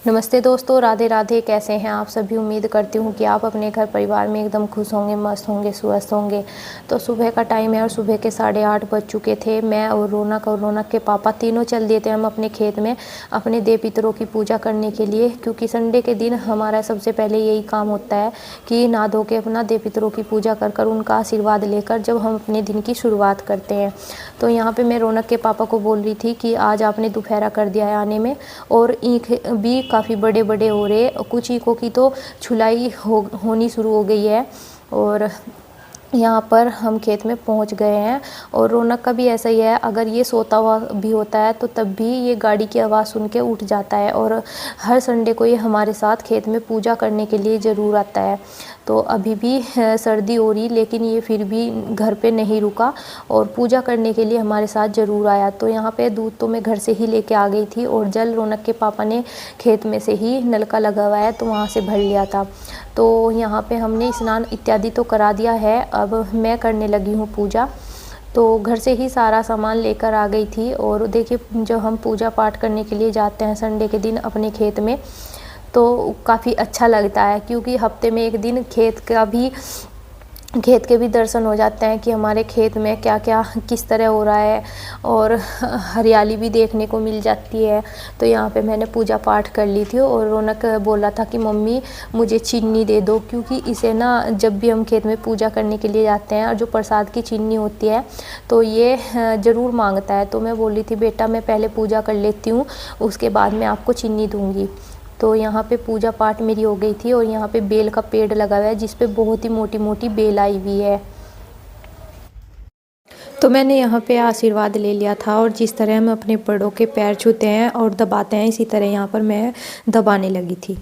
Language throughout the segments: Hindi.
नमस्ते दोस्तों, राधे राधे। कैसे हैं आप सभी? उम्मीद करती हूँ कि आप अपने घर परिवार में एकदम खुश होंगे, मस्त होंगे, स्वस्थ होंगे। तो सुबह का टाइम है और सुबह के 8:30 बज चुके थे। मैं और रौनक के पापा तीनों चल दिए थे हम अपने खेत में अपने देव पितरों की पूजा करने के लिए, क्योंकि संडे के दिन हमारा सबसे पहले यही काम होता है कि नहा धो के अपना देव पितरों की पूजा कर उनका आशीर्वाद लेकर जब हम अपने दिन की शुरुआत करते हैं। तो यहाँ पर मैं रौनक के पापा को बोल रही थी कि आज आपने दोपहरा कर दिया है आने में, और ईख भी काफ़ी बड़े बड़े हो रहे, कुछ ईखों की तो छुलाई होनी शुरू हो गई है। और यहाँ पर हम खेत में पहुँच गए हैं। और रौनक का भी ऐसा ही है, अगर ये सोता हुआ भी होता है तो तब भी ये गाड़ी की आवाज़ सुन के उठ जाता है, और हर संडे को ये हमारे साथ खेत में पूजा करने के लिए ज़रूर आता है। तो अभी भी सर्दी हो रही, लेकिन ये फिर भी घर पे नहीं रुका और पूजा करने के लिए हमारे साथ ज़रूर आया। तो यहाँ पे दूध तो मैं घर से ही लेके आ गई थी, और जल रौनक के पापा ने खेत में से ही नलका लगा हुआ है तो वहाँ से भर लिया था। तो यहाँ पे हमने स्नान इत्यादि तो करा दिया है, अब मैं करने लगी हूँ पूजा। तो घर से ही सारा सामान लेकर आ गई थी। और देखिए, जब हम पूजा पाठ करने के लिए जाते हैं संडे के दिन अपने खेत में, तो काफ़ी अच्छा लगता है, क्योंकि हफ्ते में एक दिन खेत के भी दर्शन हो जाते हैं कि हमारे खेत में क्या क्या किस तरह हो रहा है, और हरियाली भी देखने को मिल जाती है। तो यहाँ पे मैंने पूजा पाठ कर ली थी, और रौनक बोल रहा था कि मम्मी मुझे चीनी दे दो, क्योंकि इसे ना जब भी हम खेत में पूजा करने के लिए जाते हैं और जो प्रसाद की चीनी होती है तो ये ज़रूर मांगता है। तो मैं बोल रही थी बेटा मैं पहले पूजा कर लेती हूँ, उसके बाद मैं आपको चीनी दूँगी। तो यहाँ पे पूजा पाठ मेरी हो गई थी, और यहाँ पे बेल का पेड़ लगा हुआ है जिस पे बहुत ही मोटी मोटी बेल आई हुई है। तो मैंने यहाँ पे आशीर्वाद ले लिया था, और जिस तरह हम अपने बड़ों के पैर छूते हैं और दबाते हैं, इसी तरह यहाँ पर मैं दबाने लगी थी।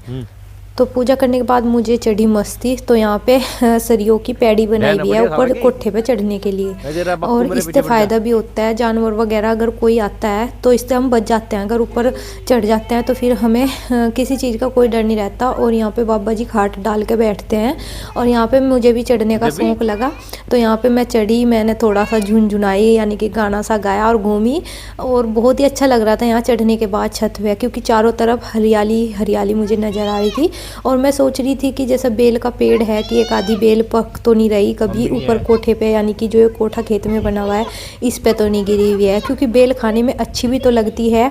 तो पूजा करने के बाद मुझे चढ़ी मस्ती। तो यहाँ पे सरियों की पैड़ी बनाई हुई है ऊपर कोठे पे चढ़ने के लिए, और इससे फ़ायदा भी होता है। जानवर वगैरह अगर कोई आता है तो इससे हम बच जाते हैं, अगर ऊपर चढ़ जाते हैं तो फिर हमें किसी चीज़ का कोई डर नहीं रहता। और यहाँ पे बाबा जी खाट डाल के बैठते हैं, और यहाँ पे मुझे भी चढ़ने का शौक़ लगा। तो यहाँ पे मैं चढ़ी, मैंने थोड़ा सा झुनझुनाई यानी कि गाना सा गाया और घूमी, और बहुत ही अच्छा लग रहा था यहाँ चढ़ने के बाद छत पे, क्योंकि चारों तरफ हरियाली हरियाली मुझे नज़र आ रही थी। और मैं सोच रही थी कि जैसा बेल का पेड़ है कि एक आधी बेल पक तो नहीं रही कभी ऊपर कोठे पे, यानी कि जो कोठा खेत में बना हुआ है इस पे तो नहीं गिरी हुई है, क्योंकि बेल खाने में अच्छी भी तो लगती है,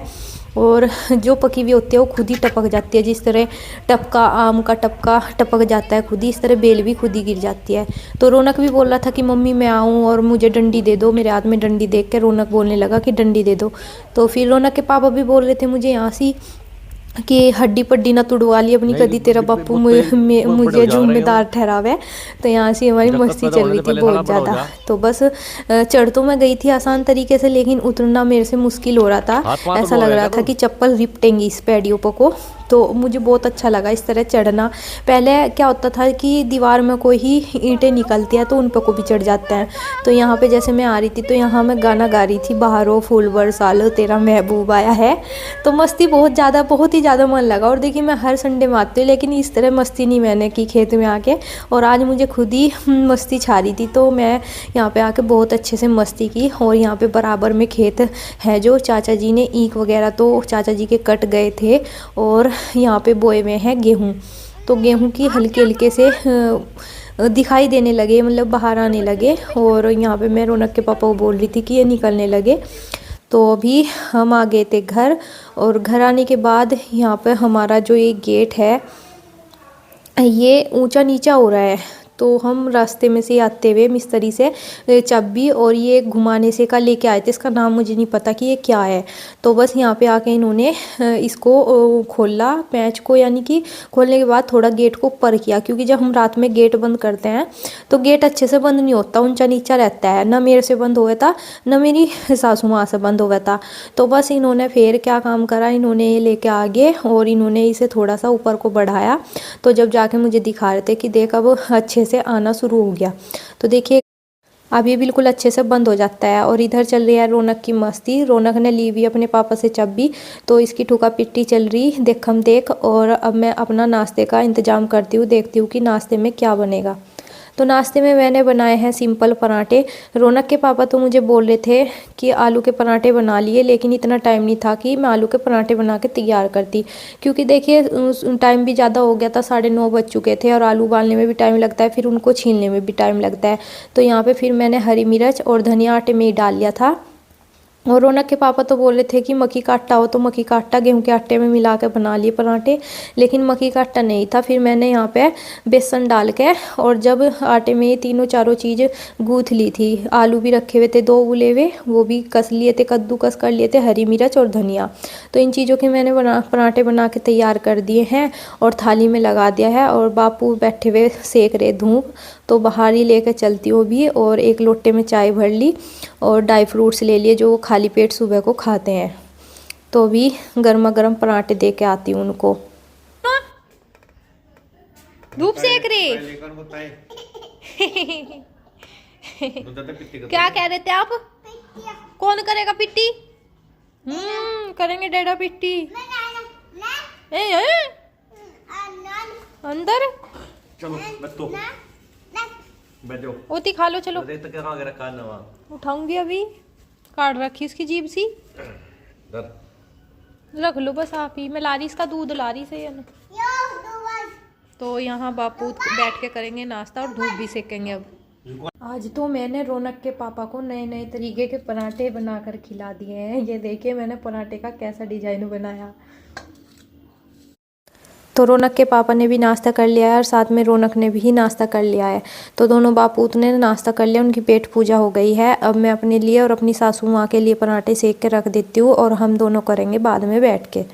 और जो पकी हुई होती है वो खुद ही टपक जाती है। जिस तरह टपका आम का टपका टपक जाता है खुद ही, इस तरह बेल भी खुद ही गिर जाती है। तो रौनक भी बोल रहा था कि मम्मी मैं आऊँ और मुझे डंडी दे दो। मेरे हाथ में डंडी देख के रौनक बोलने लगा कि डंडी दे दो। तो फिर रौनक के पापा भी बोल रहे थे मुझे यहाँ से कि हड्डी पड्डी ना तुड़वा ली अपनी, कदी तेरा बापू मुझे जिम्मेदार ठहरावे। तो यहाँ से हमारी मस्ती चल रही थी बहुत ज़्यादा। तो बस चढ़ तो मैं गई थी आसान तरीके से, लेकिन उतरना मेरे से मुश्किल हो रहा था। ऐसा लग रहा था कि चप्पल रिपटेंगी इस पैड़ियों को। तो मुझे बहुत अच्छा लगा इस तरह चढ़ना। पहले क्या होता था कि दीवार में कोई ही ईंटें निकलती हैं तो उन पर को भी चढ़ जाते हैं। तो यहाँ पे जैसे मैं आ रही थी तो यहाँ मैं गाना गा रही थी, बाहरों फूल बरसा लो तेरा महबूब आया है। तो मस्ती बहुत ही ज़्यादा मन लगा। और देखिए मैं हर संडे में आती हूँ, लेकिन इस तरह मस्ती नहीं मैंने की खेत में आके, और आज मुझे खुद ही मस्ती छा रही थी। तो मैं यहाँ पे आके बहुत अच्छे से मस्ती की। और यहाँ पे बराबर में खेत है जो चाचा जी ने ईख वगैरह तो चाचा जी के कट गए थे, और यहाँ पे बोए में है गेहूँ। तो गेहूँ की हल्के हल्के से दिखाई देने लगे, मतलब बाहर आने लगे। और यहाँ पे मैं रौनक के पापा को बोल रही थी कि ये निकलने लगे। तो अभी हम आ गए थे घर, और घर आने के बाद यहाँ पे हमारा जो ये गेट है ये ऊंचा नीचा हो रहा है। तो हम रास्ते में से आते हुए मिस्त्री से चाबी और ये घुमाने से का लेके आए थे, इसका नाम मुझे नहीं पता कि ये क्या है। तो बस यहाँ पे आके इन्होंने इसको खोला पैंच को, यानी कि खोलने के बाद थोड़ा गेट को ऊपर किया, क्योंकि जब हम रात में गेट बंद करते हैं तो गेट अच्छे से बंद नहीं होता, ऊंचा नीचा रहता है। ना मेरे से बंद हुआ था ना मेरी सासू माँ से बंद हुआ था। तो बस इन्होंने फिर क्या काम करा, इन्होंने ये लेके आगे और इन्होंने इसे थोड़ा सा ऊपर को बढ़ाया। तो जब जाके मुझे दिखा रहे थे कि देख अब अच्छे से आना शुरू हो गया। तो देखिए अब ये बिल्कुल अच्छे से बंद हो जाता है। और इधर चल रही है रौनक की मस्ती। रौनक ने ली हुई अपने पापा से चाबी, तो इसकी ठुका पिट्टी चल रही देखम देख। और अब मैं अपना नाश्ते का इंतज़ाम करती हूँ, देखती हूँ कि नाश्ते में क्या बनेगा। तो नाश्ते में मैंने बनाए हैं सिंपल पराठे। रौनक के पापा तो मुझे बोल रहे थे कि आलू के पराठे बना लिए, लेकिन इतना टाइम नहीं था कि मैं आलू के पराठे बना के तैयार करती, क्योंकि देखिए टाइम भी ज़्यादा हो गया था, 9:30 बज चुके थे और आलू उबालने में भी टाइम लगता है, फिर उनको छीलने में भी टाइम लगता है। तो यहाँ पे फिर मैंने हरी मिर्च और धनिया आटे में ही डाल लिया था। और रौनक के पापा तो बोल रहे थे कि मक्की का आटा हो तो मक्की का आटा गेहूं के आटे में मिला के बना लिए पराठे, लेकिन मक्की का आटा नहीं था। फिर मैंने यहाँ पे बेसन डाल के और जब आटे में ये तीनों चारों चीज़ गूँथ ली थी, आलू भी रखे हुए थे 2 उबले हुए, वो भी कस लिए थे, कद्दूकस कर लिए थे, हरी मिर्च और धनिया। तो इन चीज़ों के मैंने पराठे बना के तैयार कर दिए हैं और थाली में लगा दिया है। और बापू बैठे हुए सेक रहे धूप, तो बाहर ही लेकर चलती हूँ भी। और एक लोटे में चाय भर ली और ड्राई फ्रूट्स ले लिए जो वो खाली पेट सुबह को खाते हैं। तो अभी गर्मा गर्म पराठे दे के आती हूँ उनको। धूप सेक रहे क्या कह रहे थे आप? कौन करेगा पिट्टी? करेंगे डैडा पिट्टी। अंदर चलो बैठो, बैठो ओती खा लो, चलो उठाऊंगी अभी। काट रखी इसकी जीभ सी, रख लो बस आप ही। मैं ला रही इसका दूध ला रही से। तो यहाँ बापू बैठ के करेंगे नाश्ता और धूप भी सेकेंगे। अब आज तो मैंने रौनक के पापा को नए नए तरीके के पराठे बनाकर खिला दिए हैं। ये देखिए मैंने पराठे का कैसा डिजाइन बनाया। तो रौनक के पापा ने भी नाश्ता कर लिया है और साथ में रौनक ने भी नाश्ता कर लिया है। तो दोनों बापूत ने नाश्ता कर लिया, उनकी पेट पूजा हो गई है। अब मैं अपने लिए और अपनी सासू माँ के लिए पराठे सेक के रख देती हूँ और हम दोनों करेंगे बाद में बैठ के।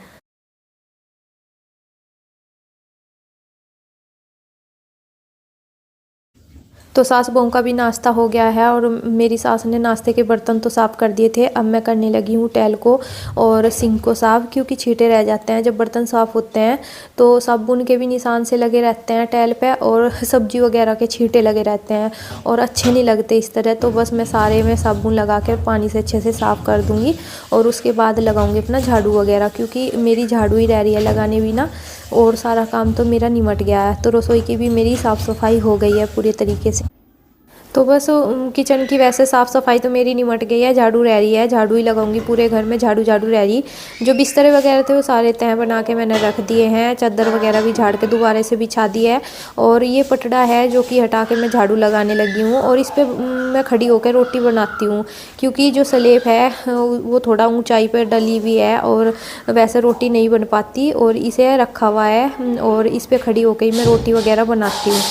तो सास बहू का भी नाश्ता हो गया है और मेरी सास ने नाश्ते के बर्तन तो साफ़ कर दिए थे। अब मैं करने लगी हूँ टैल को और सिंक को साफ़, क्योंकि छींटे रह जाते हैं जब बर्तन साफ़ होते हैं। तो साबुन के भी निशान से लगे रहते हैं टैल पे और सब्जी वगैरह के छींटे लगे रहते हैं और अच्छे नहीं लगते इस तरह। तो बस मैं सारे में साबुन लगा कर पानी से अच्छे से साफ़ कर दूँगी और उसके बाद लगाऊँगी अपना झाड़ू वगैरह, क्योंकि मेरी झाड़ू ही रह रही है लगाने भी ना, और सारा काम तो मेरा निमट गया है। तो रसोई की भी मेरी साफ़ सफाई हो गई है पूरे तरीके से। तो बस किचन की वैसे साफ़ सफाई तो मेरी निमट गई है, झाड़ू रह रही है, झाड़ू ही लगाऊंगी पूरे घर में, झाड़ू झाड़ू रह रही। जो बिस्तर वगैरह थे वो सारे तह बना के मैंने रख दिए हैं, चादर वगैरह भी झाड़ के दोबारा से बिछा दी है। और ये पटड़ा है जो कि हटा के मैं झाड़ू लगाने लगी हूँ और इस पर मैं खड़ी होकर रोटी बनाती हूँ, क्योंकि जो स्लेब है वो थोड़ा ऊँचाई पर डली हुई है और वैसे रोटी नहीं बन पाती, और इसे रखा हुआ है और इस पर खड़ी होकर ही मैं रोटी वगैरह बनाती हूँ।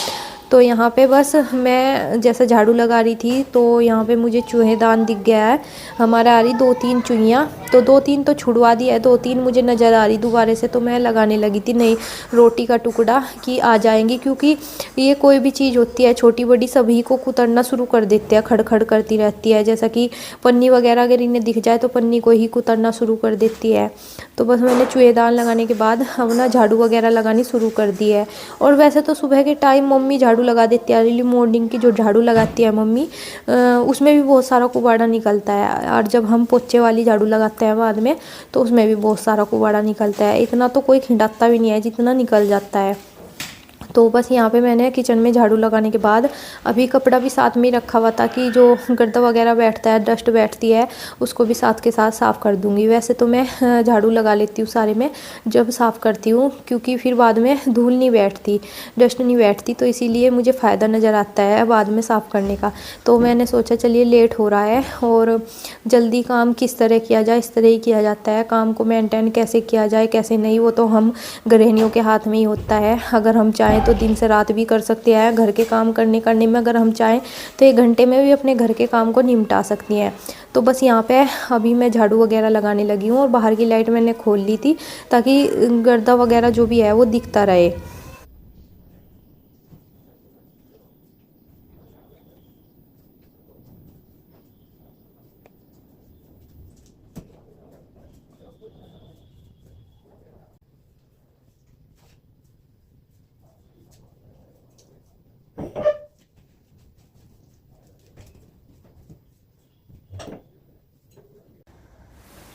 तो यहाँ पे बस मैं जैसे झाड़ू लगा रही थी तो यहाँ पे मुझे चूहेदान दिख गया है। हमारे आ रही 2-3 चुहियाँ, तो 2-3 तो छुड़वा दिया है, 2-3 मुझे नज़र आ रही दोबारा से। तो मैं लगाने लगी थी नहीं रोटी का टुकड़ा कि आ जाएंगी, क्योंकि ये कोई भी चीज़ होती है छोटी बड़ी सभी को कुतरना शुरू कर देते हैं, खड़खड़ करती रहती है। जैसा कि पन्नी वगैरह अगर इन्हें दिख जाए तो पन्नी को ही कुतरना शुरू कर देती है। तो बस मैंने चूहेदान लगाने के बाद अब ना झाड़ू वगैरह लगानी शुरू कर दी है। और वैसे तो सुबह के टाइम मम्मी झाड़ू लगा देती है, अर्ली मॉर्निंग की जो झाड़ू लगाती है मम्मी, उसमें भी बहुत सारा कुबाड़ा निकलता है। और जब हम पोछे वाली झाड़ू लगाते हैं बाद में तो उसमें भी बहुत सारा कुबाड़ा निकलता है। इतना तो कोई खिंडाता भी नहीं है जितना निकल जाता है। तो बस यहाँ पे मैंने किचन में झाड़ू लगाने के बाद अभी कपड़ा भी साथ में ही रखा हुआ था कि जो गर्दा वगैरह बैठता है, डस्ट बैठती है, उसको भी साथ के साथ साफ़ कर दूँगी। वैसे तो मैं झाड़ू लगा लेती हूँ सारे में जब साफ़ करती हूँ, क्योंकि फिर बाद में धूल नहीं बैठती, डस्ट नहीं बैठती, तो इसीलिए मुझे फ़ायदा नज़र आता है बाद में साफ़ करने का। तो मैंने सोचा चलिए लेट हो रहा है और जल्दी काम किस तरह किया जाए, इस तरह ही किया जाता है। काम को मेंटेन कैसे किया जाए कैसे नहीं, वो तो हम गृहिणियों के हाथ में ही होता है। अगर हम चाहें तो दिन से रात भी कर सकते हैं घर के काम करने में। अगर हम चाहें तो 1 घंटे में भी अपने घर के काम को निपटा सकती हैं। तो बस यहाँ पे अभी मैं झाड़ू वगैरह लगाने लगी हूँ और बाहर की लाइट मैंने खोल ली थी ताकि गर्दा वगैरह जो भी है वो दिखता रहे।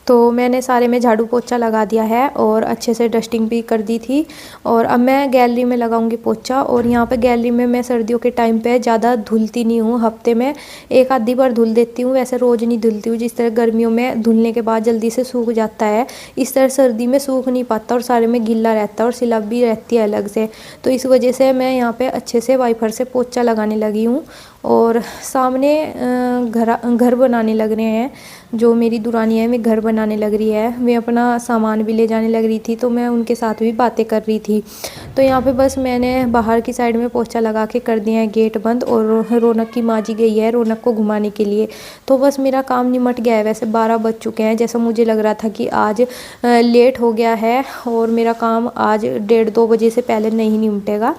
तो मैंने सारे में झाड़ू पोछा लगा दिया है और अच्छे से डस्टिंग भी कर दी थी। और अब मैं गैलरी में लगाऊंगी पोछा। और यहाँ पे गैलरी में मैं सर्दियों के टाइम पे ज़्यादा धुलती नहीं हूँ, हफ्ते में एक आधी बार धुल देती हूँ, वैसे रोज़ नहीं धुलती हूँ। जिस तरह गर्मियों में धुलने के बाद जल्दी से सूख जाता है, इस तरह सर्दी में सूख नहीं पाता और सारे में गीला रहता है और सिलब भी रहती है अलग से। तो इस वजह से मैं यहाँ पे अच्छे से वाइपर से पोछा लगाने लगी हूँ। और सामने घर बनाने लग रहे हैं, जो मेरी दुरानी है वे घर बनाने लग रही है, वे अपना सामान भी ले जाने लग रही थी, तो मैं उनके साथ भी बातें कर रही थी। तो यहाँ पे बस मैंने बाहर की साइड में पोछा लगा के कर दिया है गेट बंद। और रौनक की माँ जी गई है रौनक को घुमाने के लिए। तो बस मेरा काम निमट गया है। वैसे 12 बज चुके हैं, जैसा मुझे लग रहा था कि आज लेट हो गया है और मेरा काम आज 1:30-2 बजे से पहले नहीं निमटेगा।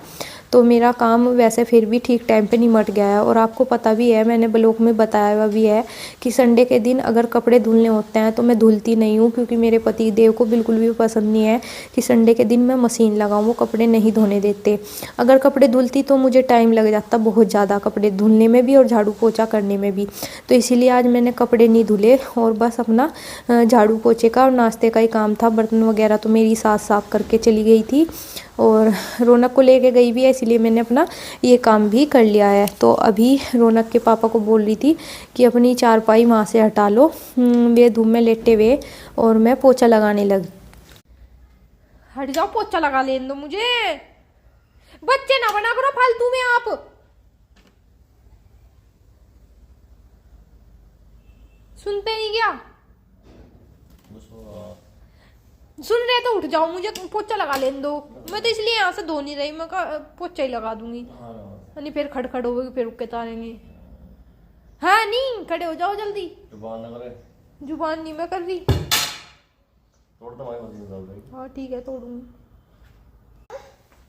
तो मेरा काम वैसे फिर भी ठीक टाइम पे निमट गया है। और आपको पता भी है, मैंने ब्लॉग में बताया हुआ भी है कि संडे के दिन अगर कपड़े धुलने होते हैं तो मैं धुलती नहीं हूँ, क्योंकि मेरे पति देव को बिल्कुल भी पसंद नहीं है कि संडे के दिन मैं मशीन लगाऊँ, वो कपड़े नहीं धोने देते। अगर कपड़े धुलती तो मुझे टाइम लग जाता बहुत ज़्यादा कपड़े धुलने में भी और झाड़ू पोछा करने में भी। तो इसीलिए आज मैंने कपड़े नहीं धुले और बस अपना झाड़ू पोछे का और नाश्ते का ही काम था। बर्तन वगैरह तो मेरी सास साफ करके चली गई थी और रौनक को लेके गई भी है, इसलिए मैंने अपना ये काम भी कर लिया है। तो अभी रौनक के पापा को बोल रही थी कि अपनी चारपाई वहाँ से हटा लो, वे धूप में लेटे हुए, और मैं पोछा लगाने लगी। हट जाओ, पोछा लगा लेने दो मुझे। बच्चे ना बना करो फालतू में आप। सुनते नहीं क्या? सुन रहे तो उठ जाओ, मुझे पोछा लगा लेने दो। मैं तो इसलिए यहाँ से धो नहीं रही, मैं पोछा ही लगा दूंगी। नहीं फिर खड़खड़ होगी, फिर रुक के तारेंगे। हाँ नहीं, खड़े हो जाओ जल्दी। जुबान ना करे। जुबान नहीं मैं कर रही। तोड़ दो भाई मशीन। हाँ ठीक है, तोड़ूंगी।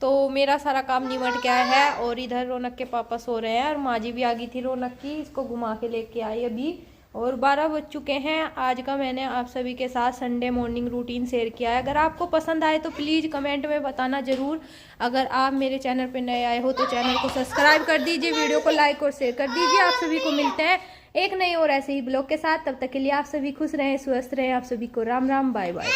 तो मेरा सारा काम निमट गया है और इधर रौनक के पापा सो रहे हैं और माँ जी भी आ गई थी रौनक की, इसको घुमा के लेके आई अभी। और 12 बज चुके हैं। आज का मैंने आप सभी के साथ संडे मॉर्निंग रूटीन शेयर किया है। अगर आपको पसंद आए तो प्लीज़ कमेंट में बताना ज़रूर। अगर आप मेरे चैनल पर नए आए हो तो चैनल को सब्सक्राइब कर दीजिए, वीडियो को लाइक और शेयर कर दीजिए। आप सभी को मिलते हैं एक नए और ऐसे ही ब्लॉग के साथ। तब तक के लिए आप सभी खुश रहें, स्वस्थ रहें। आप सभी को राम राम, बाय बाय।